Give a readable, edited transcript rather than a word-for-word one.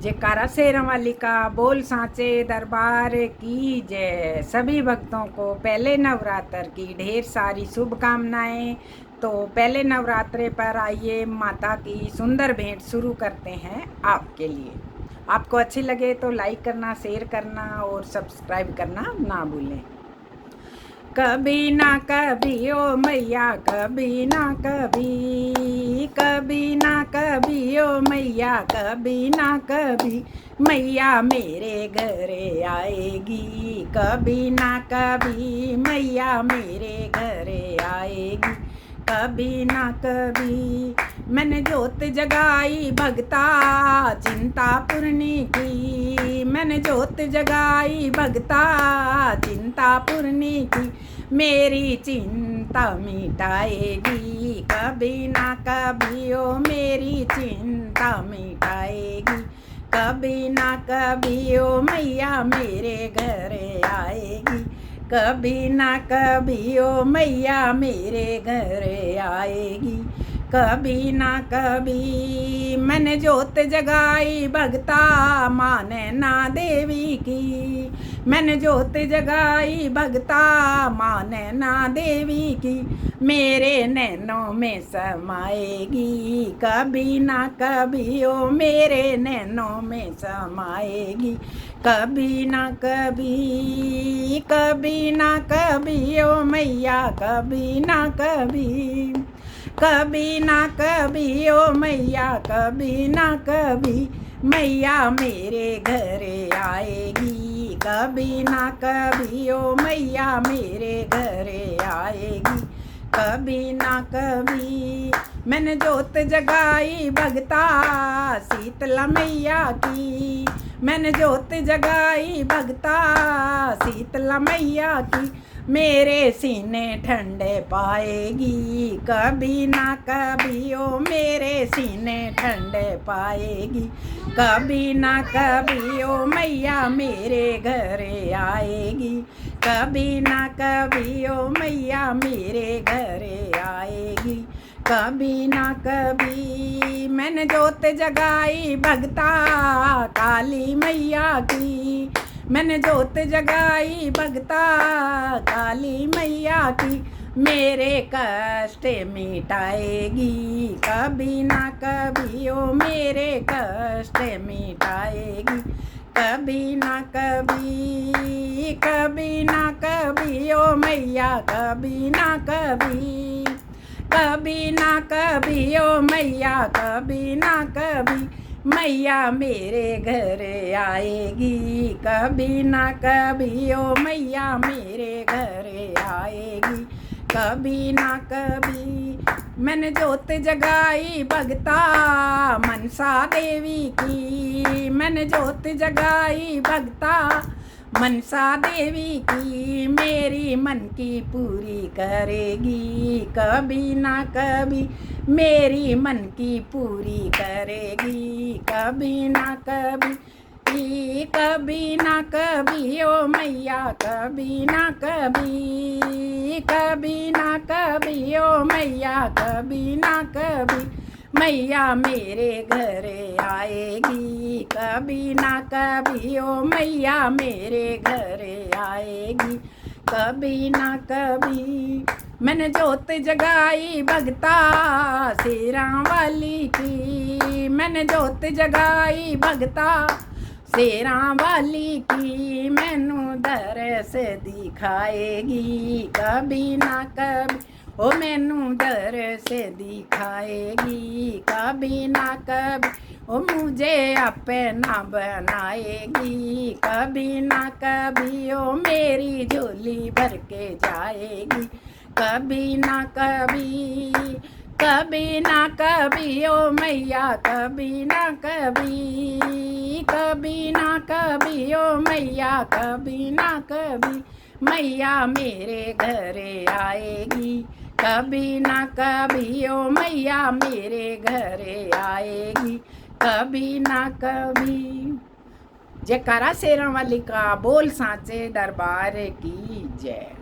जयकारा शेरों वाली का बोल सांचे दरबार की जय। सभी भक्तों को पहले नवरात्र की ढेर सारी शुभकामनाएं। तो पहले नवरात्रे पर आइए, माता की सुंदर भेंट शुरू करते हैं आपके लिए। आपको अच्छी लगे तो लाइक करना, शेयर करना और सब्सक्राइब करना ना भूलें। कभी ना कभी ओ मैया, कभी ना कभी, कभी ना कभी ओ मैया, कभी ना कभी मैया मेरे घरे आएगी। कभी ना कभी मैया मेरे घरे आएगी। कभी ना कभी मैंने जोत जगाई भगता चिंता पूर्णी की। मैंने जोत जगाई भगता चिंता पूर्णी की। मेरी चिंता मिटाएगी। कभी ना कभी ओ मेरी चिंता मिटाएगी। कभी ना कभी ओ मैया मेरे घरे आएगी। कभी ना कभी ओ मैया मेरे घरे आएगी। कभी ना कभी मैंने जोत जगाई भगता माने ना देवी की। मैंने जोत जगाई भगता माने ना देवी की। मेरे नैनों में समाएगी। कभी ना कभी ओ मेरे नैनों में समाएगी। कभी ना कभी, कभी ना कभी ओ मैया, कभी ना कभी, कभी ना कभी ओ मैया, कभी ना कभी मैया मेरे घरे आएगी। कभी ना कभी ओ मैया मेरे घरे आएगी। कभी ना कभी मैंने जोत जगाई भगता शीतला मैया की। मैंने जोत जगाई भगता शीतला मैया की। मेरे सीने ठंडे पाएगी। कभी ना कभी ओ मेरे सीने ठंडे पाएगी। कभी ना कभी ओ मैया मेरे घरे आएगी। कभी ना कभी ओ मैया मेरे घरे आएगी। कभी ना कभी मैंने जोत जगाई भगता काली मैया की। मैंने जोत जगाई भगता काली मैया की। मेरे कष्ट मिटाएगी। कभी ना कभी ओ मेरे कष्ट मिटाएगी। कभी ना कभी, कभी ना कभी ओ मैया, कभी ना कभी, कभी ना कभी ओ मैया, कभी ना कभी मैया मेरे घरे आएगी। कभी ना कभी ओ मैया मेरे घरे आएगी। कभी ना कभी मैंने जोत जगाई भगता मनसा देवी की। मैंने जोत जगाई भगता मनसा देवी की। मेरी मन की पूरी करेगी। कभी ना कभी मेरी मन की पूरी करेगी। कभी ना कभी, कभी ना कभी ओ मैया, कभी ना कभी, कभी ना कभी ओ मैया, कभी ना कभी मैया मेरे घरे आएगी। कभी ना कभी ओ मैया मेरे घरे आएगी। कभी ना कभी मैंने जोत जगाई भगता शेरां वाली की। मैंने जोत जगाई भगता शेरां वाली की। मैनू दरस दिखाएगी। कभी ना कभी ओ मैनू दरस दिखाएगी। कभी ना कभी ओ मुझे अपना बनाएगी। कभी ना कभी ओ मेरी झोली भर के जाएगी। कभी ना कभी, कभी ना कभी ओ मैया, कभी ना कभी, कभी ना कभी ओ मैया, कभी ना कभी मैया मेरे घरे आएगी। कभी ना कभी ओ मैया मेरे घरे आएगी। कभी ना कभी। जयकारा शेरों वाली का बोल सांचे दरबार की जय।